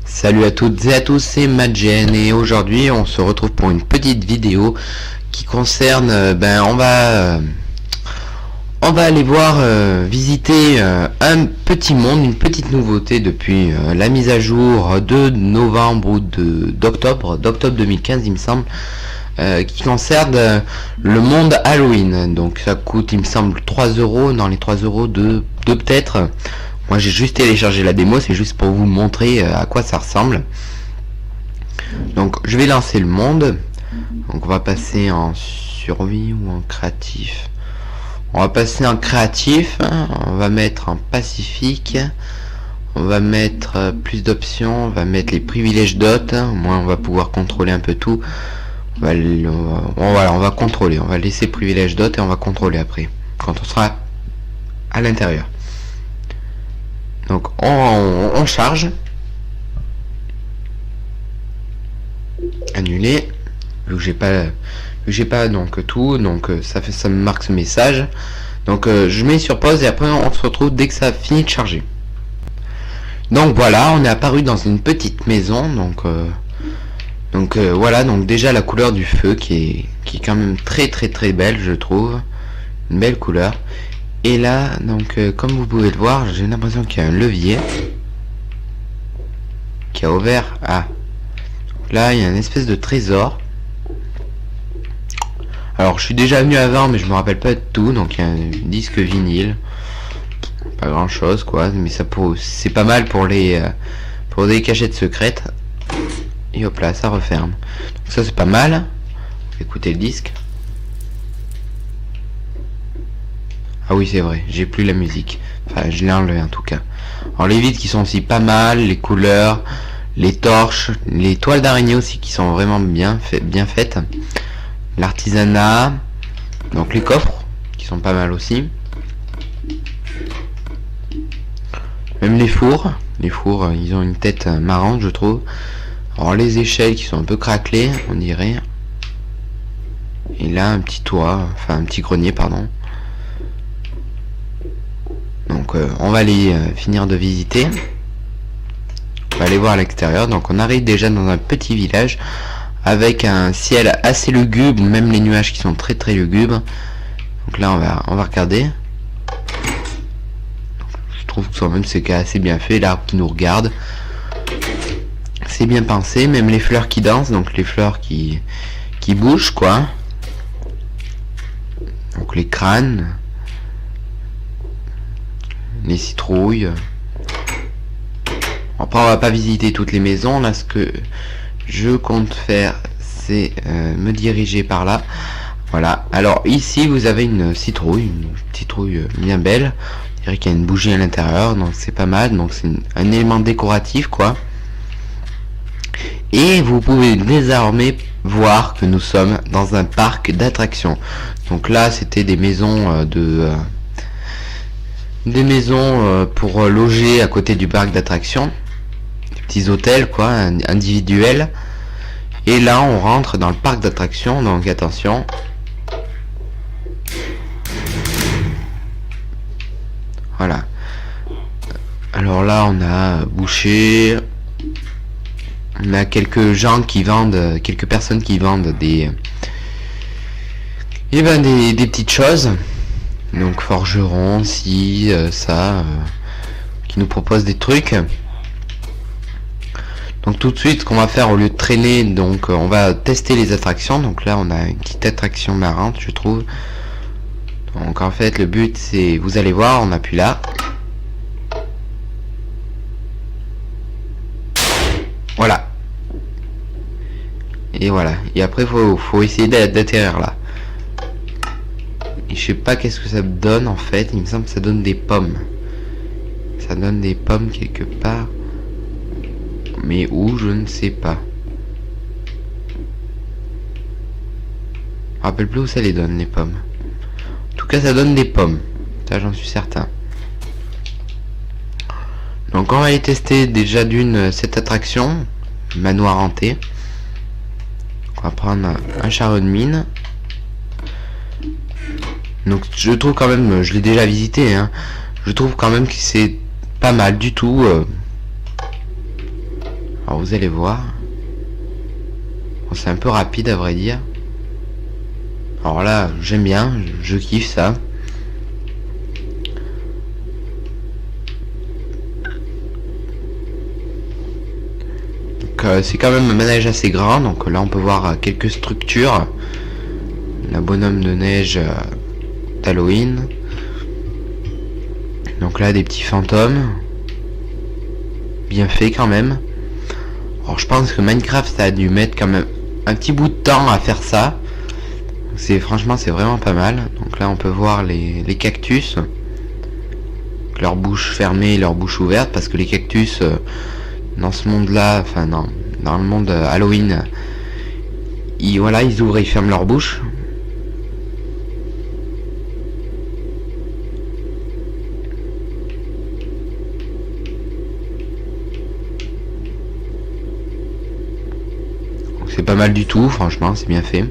Salut à toutes et à tous, c'est Madgen et aujourd'hui on se retrouve pour une petite vidéo qui concerne, on va aller voir visiter un petit monde, une petite nouveauté depuis la mise à jour de novembre ou d'octobre 2015 il me semble, qui concerne le monde Halloween. Donc ça coûte il me semble 3 euros, dans les 3 euros de peut-être. Moi j'ai juste téléchargé la démo, c'est juste pour vous montrer à quoi ça ressemble. Donc je vais lancer le monde. Donc on va passer en survie ou en créatif. On va passer en créatif, hein. On va mettre en pacifique. On va mettre plus d'options, on va mettre les privilèges d'hôtes, hein. Au moins on va pouvoir contrôler un peu tout. Voilà, on va contrôler, on va laisser privilèges d'hôtes et on va contrôler après, quand on sera à l'intérieur. Donc on charge. Annuler. Vu que j'ai pas donc tout, donc ça me marque ce message. Donc je mets sur pause et après on se retrouve dès que ça a fini de charger. Donc voilà, on est apparu dans une petite maison. Donc voilà, donc déjà la couleur du feu qui est quand même très belle, je trouve. Une belle couleur. Et là, donc comme vous pouvez le voir, j'ai l'impression qu'il y a un levier qui a ouvert. Ah, là il y a une espèce de trésor. Alors je suis déjà venu avant, mais je me rappelle pas de tout. Donc il y a un disque vinyle, pas grand chose quoi, mais ça c'est pas mal pour des cachettes secrètes. Et hop là, ça referme. Donc ça c'est pas mal. Écoutez le disque. Ah oui c'est vrai, j'ai plus la musique. Enfin je l'ai enlevé en tout cas. Alors les vitres qui sont aussi pas mal, les couleurs, les torches, les toiles d'araignée aussi qui sont vraiment bien faites. L'artisanat, donc les coffres qui sont pas mal aussi. Même les fours ils ont une tête marrante je trouve. Alors les échelles qui sont un peu craquelées on dirait. Et là un petit toit, enfin un petit grenier pardon. Donc on va aller finir de visiter. On va aller voir à l'extérieur. Donc on arrive déjà dans un petit village avec un ciel assez lugubre, même les nuages qui sont très lugubres. Donc là on va regarder. Je trouve que quand même c'est assez bien fait, l'arbre qui nous regarde. C'est bien pensé, même les fleurs qui dansent, donc les fleurs qui bougent quoi. Donc les crânes, les citrouilles. Après on va pas visiter toutes les maisons, là ce que je compte faire c'est me diriger par là. Voilà, alors ici vous avez une citrouille bien belle. Je dirais qu'il y a une bougie à l'intérieur, donc c'est pas mal, donc c'est un élément décoratif quoi. Et vous pouvez désormais voir que nous sommes dans un parc d'attractions. Donc là c'était des maisons pour loger à côté du parc d'attractions, des petits hôtels quoi, individuels. Et là on rentre dans le parc d'attractions, donc attention. Voilà. Alors là on a boucher. On a quelques personnes qui vendent des petites choses. Donc forgerons, ci, ça, qui nous proposent des trucs. Donc tout de suite, ce qu'on va faire au lieu de traîner, donc on va tester les attractions. Donc là, on a une petite attraction marrante, je trouve. Donc en fait, le but c'est, vous allez voir, on appuie là. Voilà. Et voilà. Et après, faut essayer d'atterrir là. Et je sais pas qu'est-ce que ça donne en fait. Il me semble que ça donne des pommes. Ça donne des pommes quelque part. Mais où, je ne sais pas. Je me rappelle plus où ça les donne, les pommes. En tout cas, ça donne des pommes. Ça, j'en suis certain. Donc, on va aller tester déjà cette attraction. Manoir hanté. On va prendre un chariot de mine. Donc, je trouve quand même, je l'ai déjà visité, hein. Je trouve quand même que c'est pas mal du tout. Alors vous allez voir. Bon, c'est un peu rapide à vrai dire. Alors là, j'aime bien, je kiffe ça. C'est quand même un manège assez grand, donc là on peut voir quelques structures. La bonhomme de neige d'Halloween. Donc là des petits fantômes. Bien fait quand même. Alors je pense que Minecraft ça a dû mettre quand même un petit bout de temps à faire ça. Franchement c'est vraiment pas mal. Donc là on peut voir les cactus. Leur bouche fermée et leur bouche ouverte, parce que les cactus dans ce monde là, enfin dans le monde Halloween, ils ouvrent et ils ferment leur bouche. C'est pas mal du tout, franchement, c'est bien fait. Donc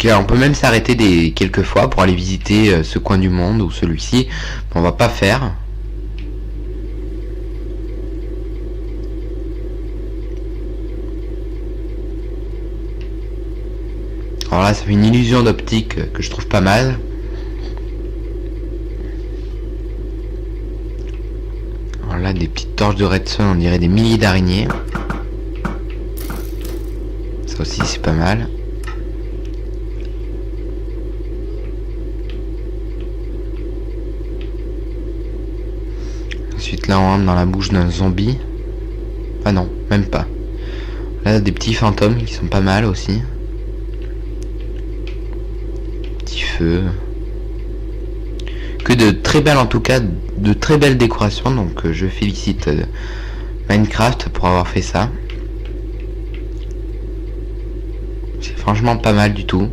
là, on peut même s'arrêter quelques fois pour aller visiter ce coin du monde ou celui-ci. On va pas faire. Alors là, ça fait une illusion d'optique que je trouve pas mal. Alors là, des petites torches de redstone, on dirait des milliers d'araignées. Ça aussi, c'est pas mal. Ensuite, là, on rentre dans la bouche d'un zombie. Ah non, même pas. Là, des petits fantômes qui sont pas mal aussi. Feu. Que de très belles, en tout cas, de très belles décorations. Donc je félicite Minecraft pour avoir fait ça. C'est franchement pas mal du tout.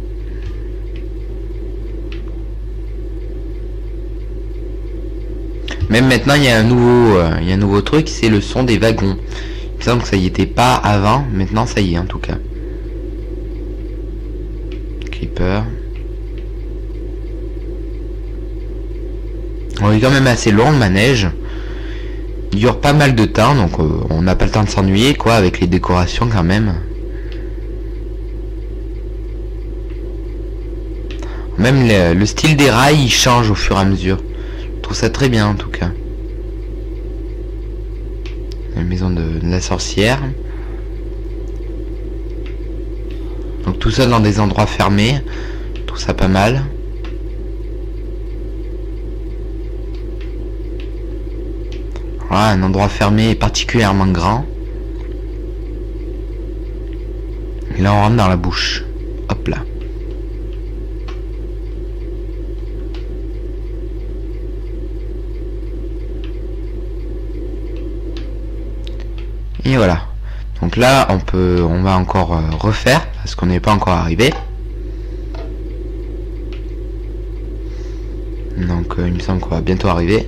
Même maintenant il y a un nouveau truc, c'est le son des wagons. Il me semble que ça y était pas avant, maintenant ça y est en tout cas. Creeper. On est quand même assez long le manège. Il dure pas mal de temps, donc on n'a pas le temps de s'ennuyer quoi, avec les décorations quand même. Même le style des rails il change au fur et à mesure. Je trouve ça très bien en tout cas. La maison de la sorcière. Donc tout ça dans des endroits fermés. Je trouve ça pas mal. Voilà, un endroit fermé et particulièrement grand. Et là on rentre dans la bouche. Hop là. Et voilà. Donc là on va encore refaire parce qu'on n'est pas encore arrivé. Donc il me semble qu'on va bientôt arriver.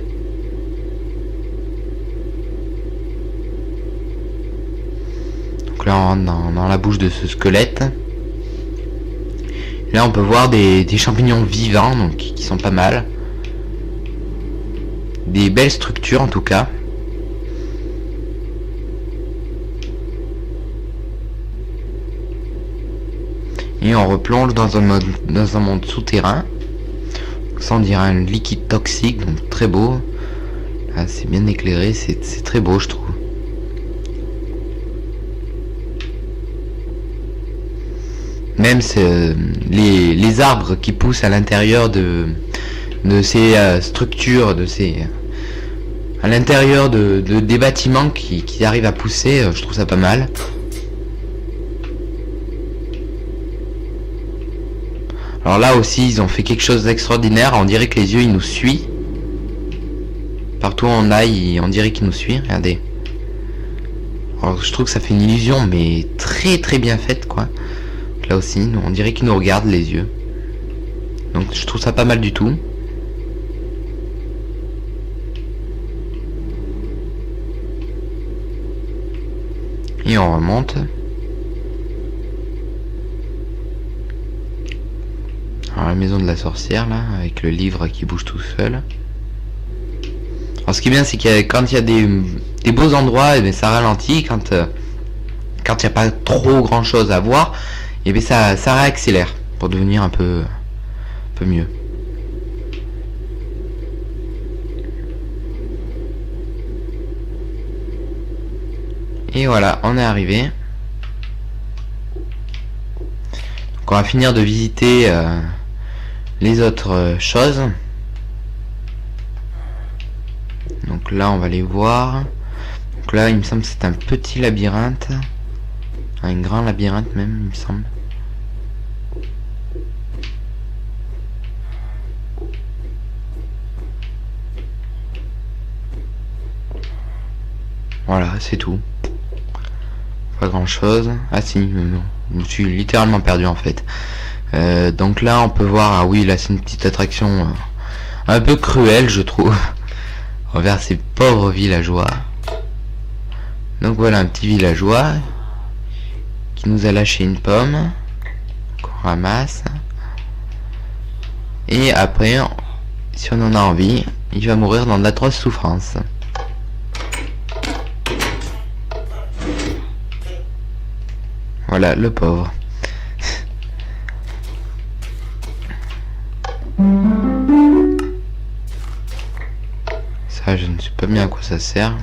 Donc là on rentre dans la bouche de ce squelette. Là on peut voir des champignons vivants donc qui sont pas mal. Des belles structures en tout cas. Et on replonge dans un monde souterrain. Ça on dirait un liquide toxique, donc très beau. Là c'est bien éclairé, c'est très beau je trouve. Même les arbres qui poussent à l'intérieur de ces structures, à l'intérieur des bâtiments qui arrivent à pousser, je trouve ça pas mal. Alors là aussi ils ont fait quelque chose d'extraordinaire, on dirait que les yeux ils nous suivent. Partout où on aille, on dirait qu'ils nous suivent, regardez. Alors je trouve que ça fait une illusion mais très très bien faite quoi. Là aussi, on dirait qu'ils nous regardent les yeux. Donc je trouve ça pas mal du tout. Et on remonte. Alors la maison de la sorcière là, avec le livre qui bouge tout seul. Alors ce qui est bien, c'est que quand il y a des beaux endroits, et bien, ça ralentit. Quand il n'y a pas trop grand chose à voir, et bien ça réaccélère pour devenir un peu mieux. Et voilà, on est arrivé. Donc on va finir de visiter les autres choses. Donc là on va les voir. Donc là il me semble que c'est un petit labyrinthe. Un grand labyrinthe même, il me semble. Voilà, c'est tout. Pas grand chose. Ah si, non. Je me suis littéralement perdu en fait. Donc là on peut voir, ah oui, là c'est une petite attraction un peu cruelle je trouve, envers ces pauvres villageois. Donc voilà un petit villageois qui nous a lâché une pomme qu'on ramasse. Et après, si on en a envie, il va mourir dans d'atroces souffrances. Voilà, le pauvre. Ça, je ne sais pas bien à quoi ça sert.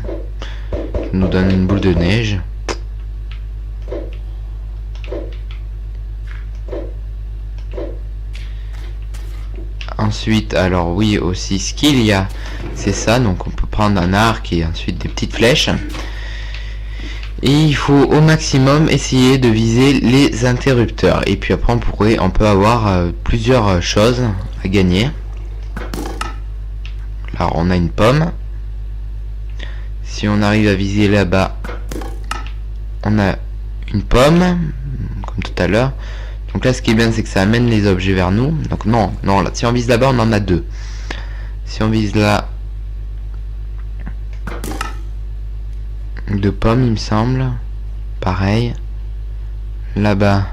Ça nous donne une boule de neige. Ensuite, alors oui, aussi, ce qu'il y a, c'est ça. Donc, on peut prendre un arc et ensuite des petites flèches. Et il faut au maximum essayer de viser les interrupteurs. Et puis après on peut avoir plusieurs choses à gagner. Là on a une pomme. Si on arrive à viser là-bas, on a une pomme, comme tout à l'heure. Donc là ce qui est bien c'est que ça amène les objets vers nous. Donc non, là, si on vise là-bas on en a deux. Si on vise là, deux pommes il me semble, pareil, là-bas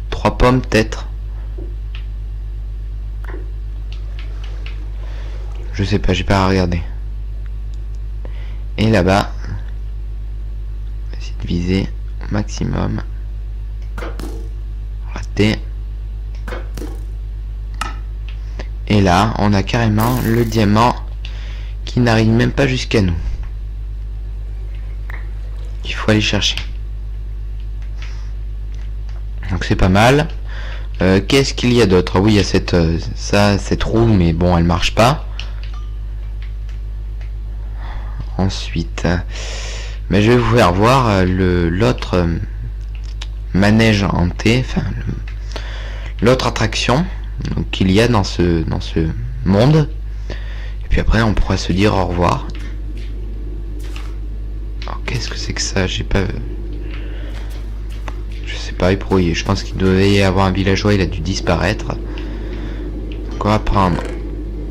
trois pommes peut-être, je sais pas, j'ai pas à regarder. Et là-bas on va essayer de viser au maximum. Raté. Et là, on a carrément le diamant qui n'arrive même pas jusqu'à nous. Il faut aller chercher. Donc c'est pas mal. Qu'est-ce qu'il y a d'autre? Oui, il y a cette roue, mais bon, elle marche pas. Ensuite, mais je vais vous faire voir l'autre manège hanté, enfin l'autre attraction qu'il y a dans ce monde. Et puis après on pourra se dire au revoir. Alors qu'est-ce que c'est que ça? Je sais pas, ébrouillé. Je pense qu'il devait y avoir un villageois, il a dû disparaître. Donc on va prendre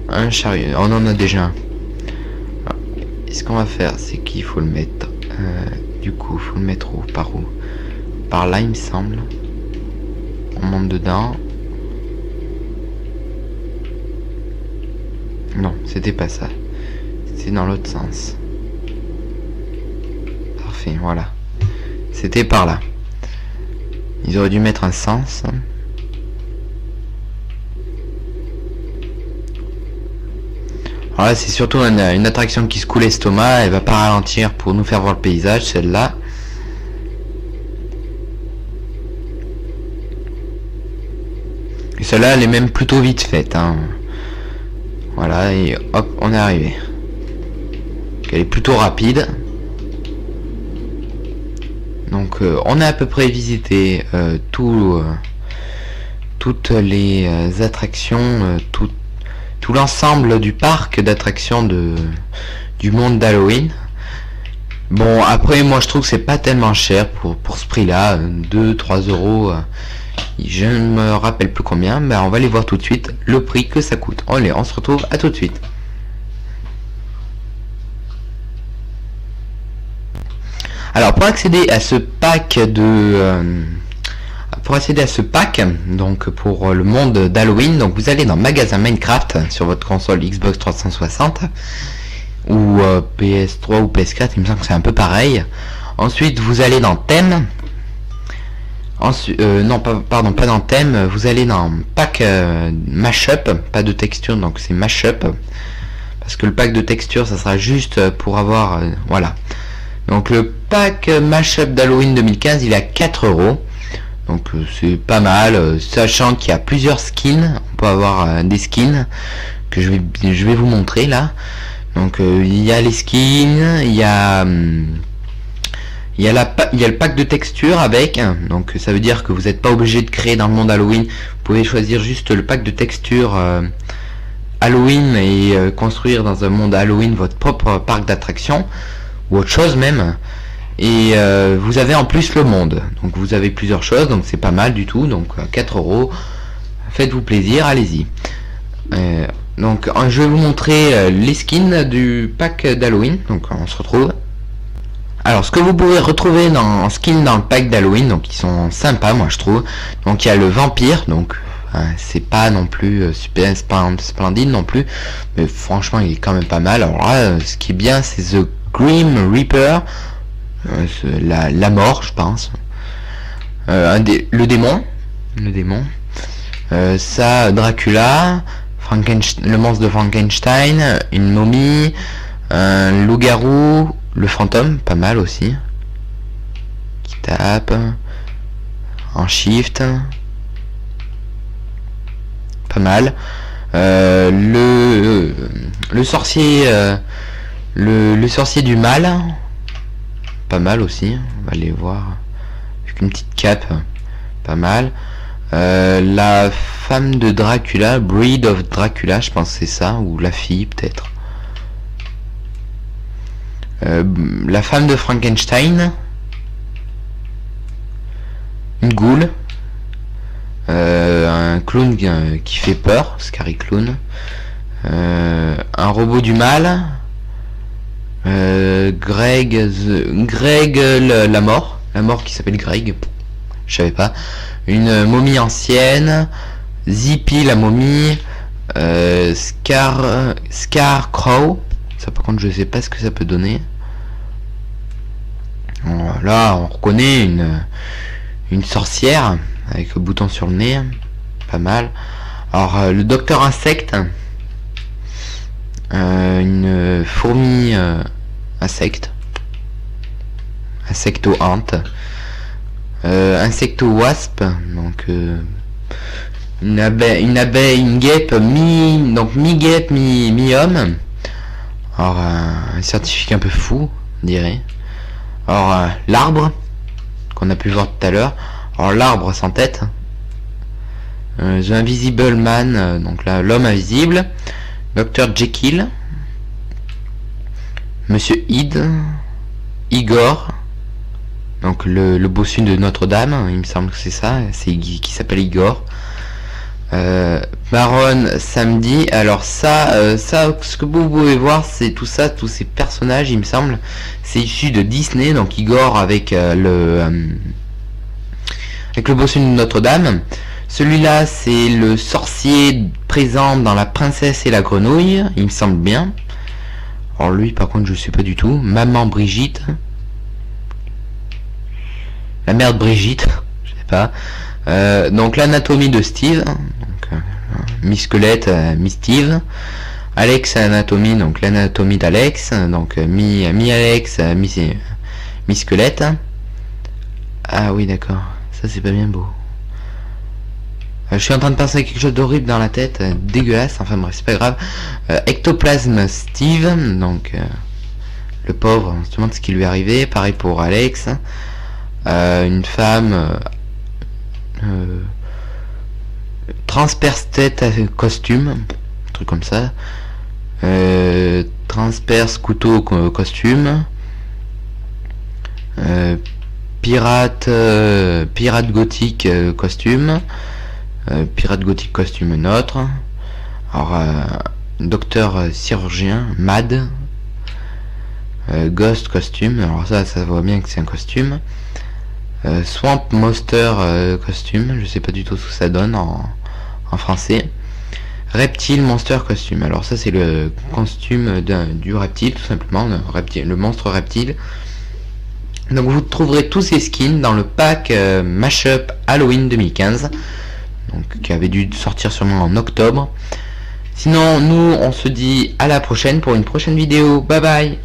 un chariot. On en a déjà un. Et ce qu'on va faire, c'est qu'il faut le mettre du coup il faut le mettre où? Par où? Par là il me semble. On monte dedans. Non, c'était pas ça. C'était dans l'autre sens. Parfait, voilà. C'était par là. Ils auraient dû mettre un sens. Alors là, c'est surtout une attraction qui secoue l'estomac. Elle va pas ralentir pour nous faire voir le paysage, celle-là. Et celle-là, elle est même plutôt vite faite, hein. Voilà, et hop, on est arrivé. Elle est plutôt rapide. Donc on a à peu près visité toutes les attractions, tout l'ensemble du parc d'attractions du monde d'Halloween. Bon, après moi je trouve que c'est pas tellement cher pour ce prix là, 2-3 euros. Je ne me rappelle plus combien, mais on va aller voir tout de suite le prix que ça coûte. Allez, on se retrouve à tout de suite. Alors pour accéder à ce pack pour accéder à ce pack, donc pour le monde d'Halloween, donc vous allez dans magasin Minecraft sur votre console Xbox 360 ou PS3 ou PS4, il me semble que c'est un peu pareil. Ensuite vous allez dans thème. Non pas dans thème, vous allez dans pack mashup, pas de texture, donc c'est mashup, parce que le pack de texture ça sera juste pour avoir voilà. Donc le pack mashup d'Halloween 2015 il est à 4€, donc c'est pas mal, sachant qu'il y a plusieurs skins. On peut avoir des skins que je vais vous montrer là. Donc il y a les skins, il y a le pack de texture avec, donc ça veut dire que vous n'êtes pas obligé de créer dans le monde Halloween. Vous pouvez choisir juste le pack de texture Halloween et construire dans un monde Halloween votre propre parc d'attractions ou autre chose même. Et vous avez en plus le monde, donc vous avez plusieurs choses, donc c'est pas mal du tout. Donc 4€, faites-vous plaisir, allez-y. Donc je vais vous montrer les skins du pack d'Halloween, donc on se retrouve. Alors ce que vous pouvez retrouver en skin dans le pack d'Halloween, donc ils sont sympas moi je trouve. Donc il y a le vampire, donc c'est pas non plus super splendide non plus, mais franchement il est quand même pas mal. Alors là ce qui est bien c'est The Grim Reaper, la mort je pense, le démon, ça Dracula, le monstre de Frankenstein, une momie, un loup-garou, le fantôme, pas mal aussi, qui tape en shift, pas mal. Le sorcier, le sorcier du mal, pas mal aussi. On va aller voir avec une petite cape, pas mal. La femme de Dracula, Breed of Dracula, je pense que c'est ça, ou la fille peut-être. La femme de Frankenstein, une goule, un clown qui fait peur, Scary Clown, un robot du mal, Greg la mort qui s'appelle Greg, je savais pas, une momie ancienne, Zippy la momie, Scarecrow, ça par contre je sais pas ce que ça peut donner. Là on reconnaît une sorcière avec le bouton sur le nez, pas mal. Alors le docteur insecte, une fourmi insecte, insecto-hante, insecto-wasp, donc une abeille, une guêpe, mi-guêpe, mi-homme. Alors un scientifique un peu fou, on dirait. Alors l'arbre qu'on a pu voir tout à l'heure. Alors l'arbre sans tête, The Invisible Man, donc là l'homme invisible, Dr Jekyll, Monsieur Hyde, Igor, donc le bossu de Notre-Dame, il me semble que c'est ça, c'est qui s'appelle Igor. Baron Samedi. Alors ça, ce que vous pouvez voir, c'est tout ça, tous ces personnages, il me semble, c'est issu de Disney. Donc Igor avec le bossu de Notre-Dame. Celui-là, c'est le sorcier présent dans La Princesse et la Grenouille, il me semble bien. Alors lui, par contre, je sais pas du tout. Maman Brigitte, la mère de Brigitte, je sais pas. Donc l'anatomie de Steve, donc Miss Squelette, Miss Steve. Alex anatomie, donc l'anatomie d'Alex, donc mi Alex, mi Squelette. Ah oui d'accord, ça c'est pas bien beau. Je suis en train de penser à quelque chose d'horrible dans la tête, dégueulasse, enfin bref c'est pas grave. Ectoplasme Steve, donc le pauvre, on se demande ce qui lui est arrivé. Pareil pour Alex. Une femme transperce tête costume, un truc comme ça. Transperce couteau costume. Pirate gothique costume. Pirate gothique costume neutre. Alors docteur chirurgien Mad. Ghost costume, alors ça voit bien que c'est un costume. Swamp Monster costume, je sais pas du tout ce que ça donne en français. Reptile Monster costume, alors ça c'est le costume du reptile tout simplement, le monstre reptile. Donc vous trouverez tous ces skins dans le pack Mashup Halloween 2015, donc qui avait dû sortir sûrement en octobre. Sinon nous on se dit à la prochaine pour une prochaine vidéo, bye bye.